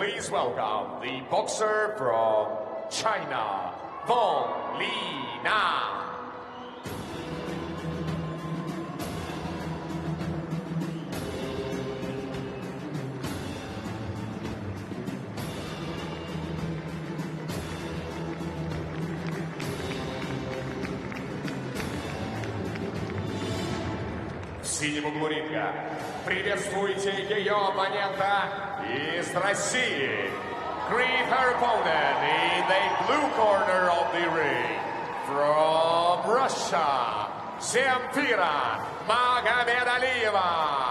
Please welcome the boxer from China, Wong Li-na. В синем углу ринга приветствуйте ее оппонента из России. Greet her opponent in the blue corner of the ring. From Russia, Zemfira Magomedaliyeva.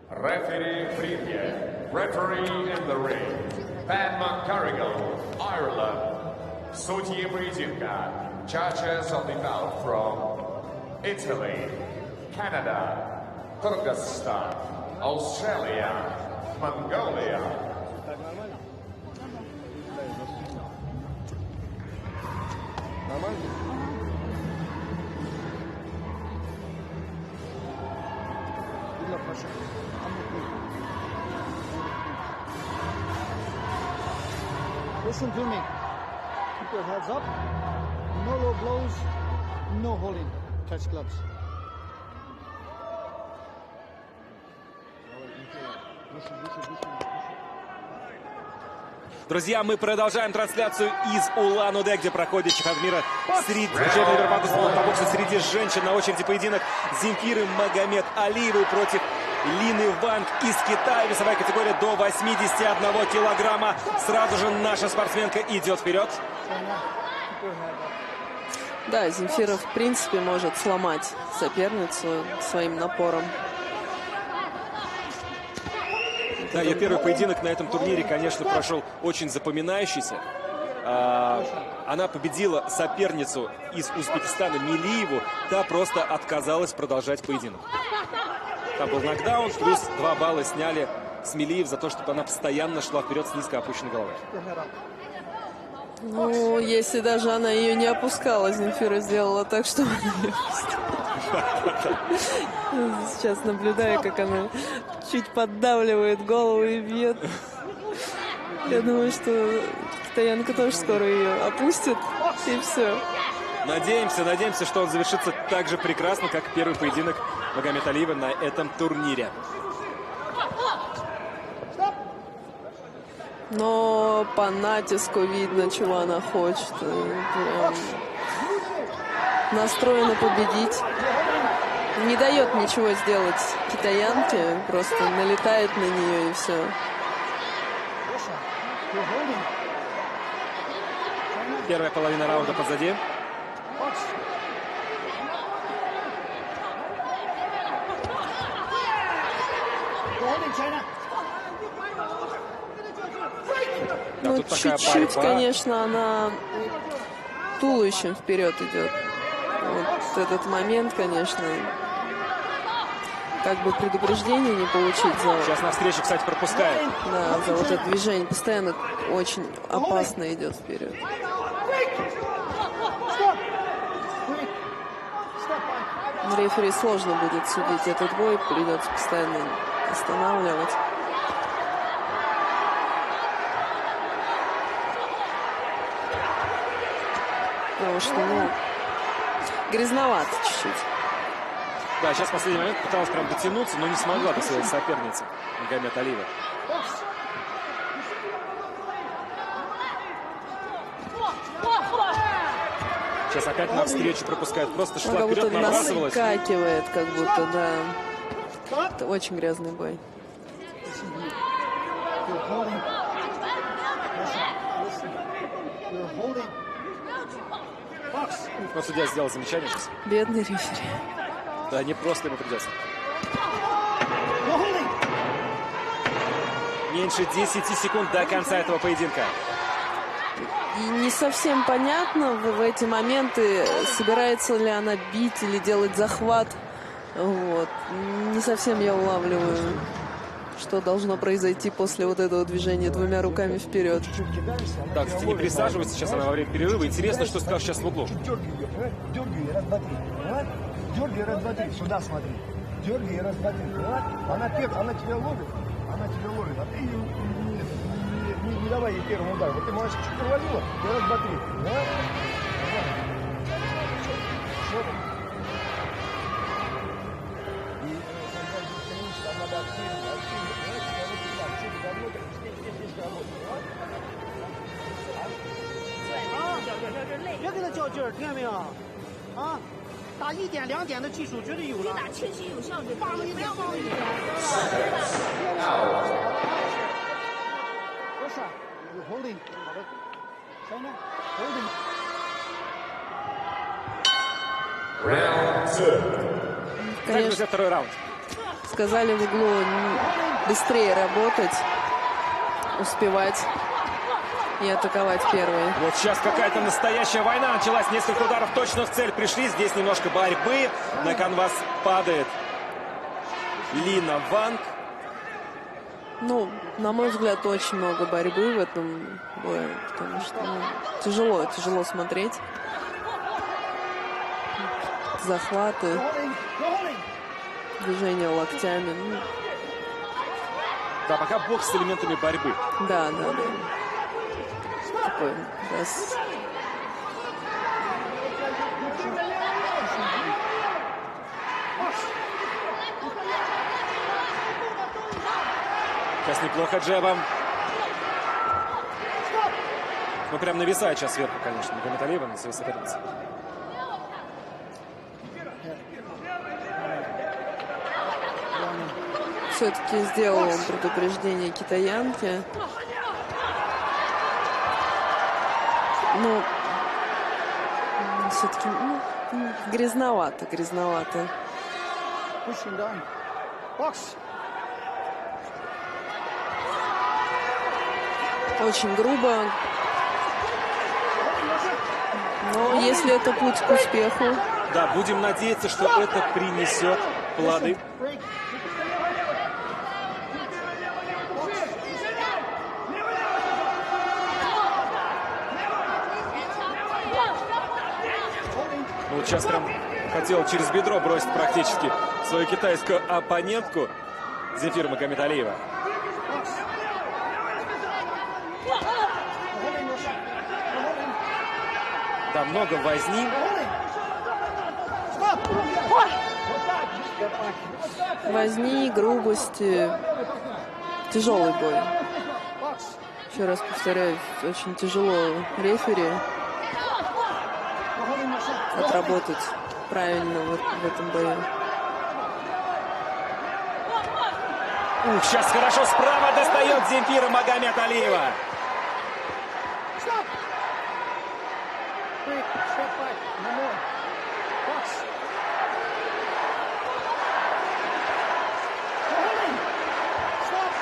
Referee в ринге. Referee in the ring. Pat McCarrigal, Ireland. Судьи поединка. Judges of the bout from Italy, Canada, Kyrgyzstan, Australia, Mongolia. Listen to me. Keep your heads up. No low blows. No holding. Touch gloves. Друзья, мы продолжаем трансляцию из Улан-Удэ, где проходит чемпионат мира по боксу среди женщин. На очереди поединок Земфиры Магомедалиевой против Лины Ванг из Китая. Весовая категория до 81 килограмма. Сразу же наша спортсменка идет вперед. Да, Земфира в принципе может сломать соперницу своим напором. Да, ее первый поединок на этом турнире, конечно, прошел очень запоминающийся. Она победила соперницу из Узбекистана Мелиеву. Та просто отказалась продолжать поединок. Там был нокдаун, плюс 2 балла сняли с Мелиев за то, что она постоянно шла вперед с низко опущенной головой. Ну, если даже она ее не опускала, Земфира сделала так, что она ее опустила. Сейчас наблюдаю, как она чуть поддавливает голову и бьет. Я думаю, что китаянка тоже скоро ее опустит, и все. Надеемся, что он завершится так же прекрасно, как первый поединок Магомедалиевой на этом турнире. Но по натиску видно, чего она хочет. Прям настроена победить. Не дает ничего сделать китаянке, просто налетает на нее и все. Первая половина раунда позади. Ну, чуть-чуть, конечно, она туловищем вперед идет. Вот этот момент, конечно, как бы предупреждение не получить за... Сейчас на встрече, кстати, пропускает. Да, за вот это движение. Постоянно очень опасно идет вперед. Рефери сложно будет судить этот бой, придется постоянно останавливать. Потому что, ну, грязновато чуть-чуть. Да, сейчас в последний момент пыталась прям дотянуться, но не смогла до своей соперницы Магомедалиева. Сейчас опять навстречу пропускают. Просто шла Как вперед, будто набрасывалась. наскакивает, как будто, да. Это очень грязный бой. You're holding. Listen. You're holding. Box. Но судья сделал замечание сейчас. Бедный рефери. Да, не просто ему придется. You're holding. Меньше 10 секунд до конца этого поединка. И не совсем понятно в эти моменты, собирается ли она бить или делать захват. Вот. Не совсем я улавливаю, что должно произойти после вот этого движения двумя руками вперед. Так, кстати, не присаживается сейчас она во время перерыва. Интересно, что сказал сейчас в углу. Дергай, раз, два, три. Понимаешь? Дергай, раз, два, три. Сюда смотри. Дергай, раз, два, три. Понимаешь? Она тебя ловит. Она тебя ловит. А ты ее не давай ей первому удару. Вот ты можешь чуть провалила. И раз, два, три. Понимаешь? Что там? И там надо активно. Что ты работаешь? Здесь работаешь. Понимаешь? 别跟他较劲儿，听见没有？啊，打1点2点的技术绝对有了。打确实有效，放了一点，放了一点。不是，you holding，好的，现在 holding。 Round 2. Так, Конечно, друзья, второй раунд. сказали в углу быстрее работать, успевать и атаковать первые. Вот сейчас какая-то настоящая война началась. Несколько ударов точно в цель пришли. Здесь немножко борьбы. На канвас падает Лина Ванг. Ну, на мой взгляд, очень много борьбы в этом бою, потому что тяжело смотреть. Захваты, движения локтями. Ну, Да, пока бокс с элементами борьбы. да. Такой, да, Сейчас неплохо джебом. Ну, прям нависает сейчас сверху, конечно, Магомед Алиева на своей сопернице. все-таки сделал он предупреждение китаянке. Ну, все-таки грязновато. Pushing down. Box. Очень грубо. Но если это путь к успеху, Да, будем надеяться, что это принесет плоды. Break. Ну, вот сейчас прям хотел через бедро бросить практически свою китайскую оппонентку Земфира Магомедалиева. Да, много возни. возни, грубости. Тяжелый бой. Еще раз повторяю, очень тяжело рефери отработать правильно в этом бою. Ух, сейчас хорошо справа достает Земфира Магомедалиева.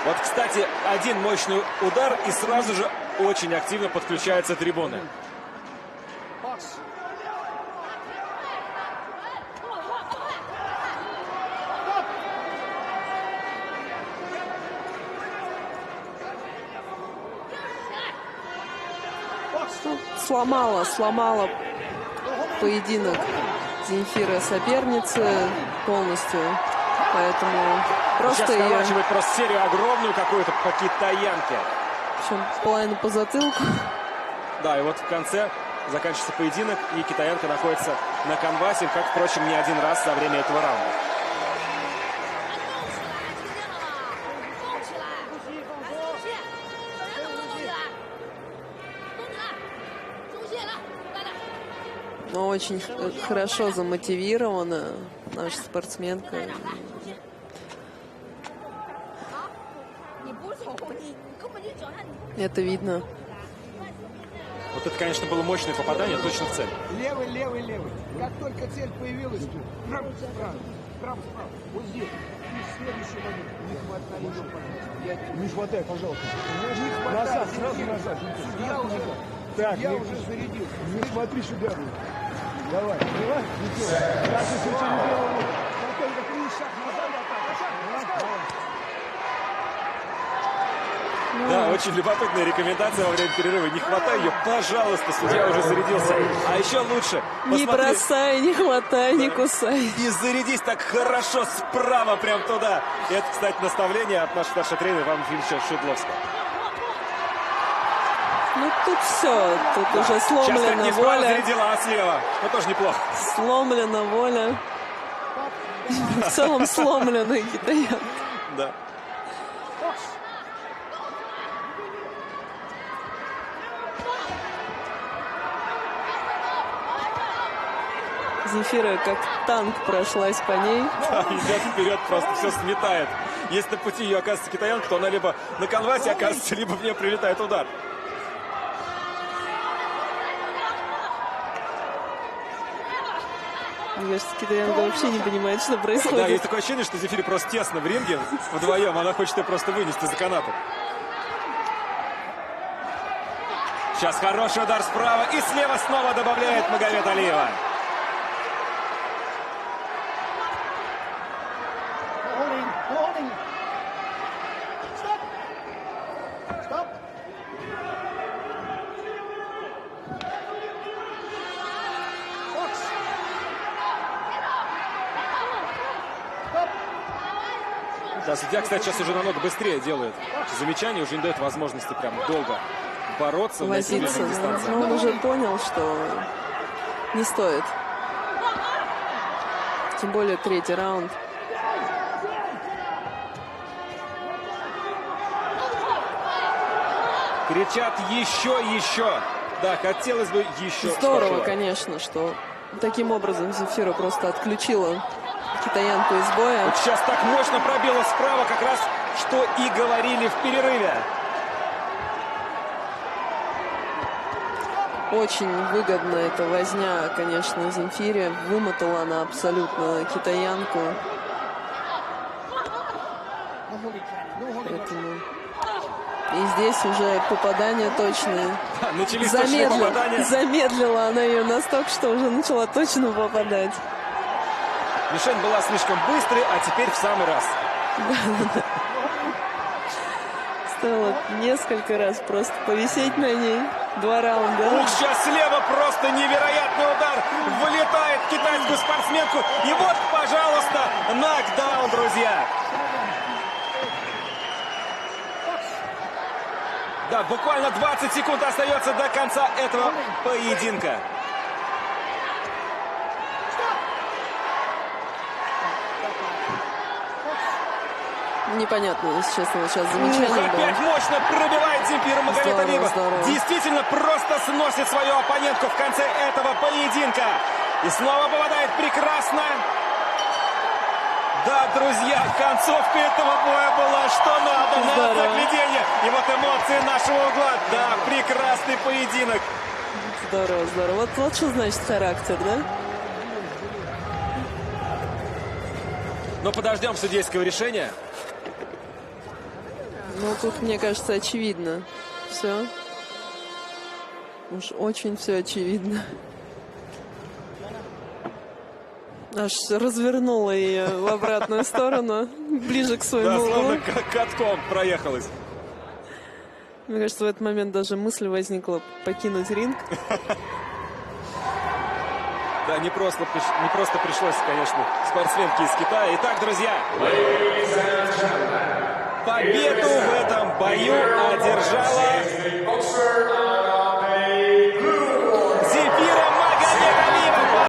Вот, кстати, один мощный удар, и сразу же очень активно подключаются трибуны. Сломала поединок Земфира соперницы полностью. Поэтому просто Сейчас ее... наворачивает просто серию огромную какую-то по китаянке. Причем половину по затылку. Да, и вот в конце заканчивается поединок, и китаянка находится на канвасе, как, впрочем, не один раз за время этого раунда. очень хорошо замотивирована наша спортсменка. Это видно. Вот это, конечно, было мощное попадание, точно в цель. Левый, левый, левый. Как только цель появилась, право, справа, право, справа. Вот здесь. И следующий момент. Не хватай ее, пожалуйста. Не хватай, пожалуйста. Не хватай. Назад, сразу назад. Я уже, так, я уже зарядился. Не смотри сюда. Давай, давай. Сейчас, если что не делал, только три шаг назад, Да, очень любопытная рекомендация во время перерыва. Не хватай ее, пожалуйста, судья уже зарядился. А еще лучше. Не Посмотри. бросай, не хватай, не кусай. И зарядись так хорошо справа прям туда. И это, кстати, наставление от нашего старшего тренера Ивана Ефимовича Шедловского. Ну тут все, тут уже Сейчас как сломлена не справа воля. зарядила, а слева. Ну тоже неплохо. Сломлена воля. В целом сломлена китаянка. Да. Земфира как танк прошлась по ней. Да, идет вперед, просто все сметает. Если на пути ее оказывается китаянка, то она либо на канвасе оказывается, либо в нее прилетает удар. Мне кажется, китаянка вообще не понимает, что Да, происходит. есть такое ощущение, что Земфире просто тесно в ринге вдвоем. Она хочет ее просто вынести за канаты. Сейчас хороший удар справа. И слева снова добавляет Магомед Алиева. No holding, no holding. Stop. Stop. Box. Stop. Да, судья, кстати, сейчас уже намного быстрее делает замечания, уже не дает возможности прям долго бороться на этих Возиться. ближних дистанциях. Но он уже понял, что не стоит. Тем более третий раунд. Кричат еще, еще. Да, хотелось бы еще. Здорово, спортсмена. конечно, что таким образом Земфира просто отключила китаянку из боя. Вот сейчас так мощно пробила справа, как раз что и говорили в перерыве. Очень выгодна эта возня, конечно, Земфире. Вымотала она абсолютно китаянку. No holding. No holding. Поэтому... И здесь уже попадание точное. Да, начались точные попадания. Замедлила она ее настолько, что уже начала точно попадать. Мишень была слишком быстрой, а теперь в самый раз. Стоило несколько раз просто повисеть на ней. 2 раунда. Ух, сейчас слева просто невероятный удар. Вылетает в китайскую спортсменку. И вот, пожалуйста, нокдаун, друзья. Да, буквально 20 секунд остается до конца этого поединка. Непонятно, если честно, сейчас замечание было. Опять мощно пробивает Земфира Магомед Алиева. Здорово. Действительно просто сносит свою оппонентку в конце этого поединка. И снова попадает прекрасно. Да, друзья, концовка этого боя была что надо, на Здорово. загляденье. И вот эмоции нашего угла. Да, прекрасный поединок. Здорово, здорово. Вот что значит характер, да? Но подождем судейского решения. Ну, тут, мне кажется, очевидно. Все. Уж очень все очевидно. Аж развернула ее в обратную сторону, ближе к Да, своему словно углу. как катком проехалась. Мне кажется, в этот момент даже мысль возникла покинуть ринг. Да, не просто пришлось, конечно, спортсменке из Китая. Итак, друзья, победу в этом бою одержала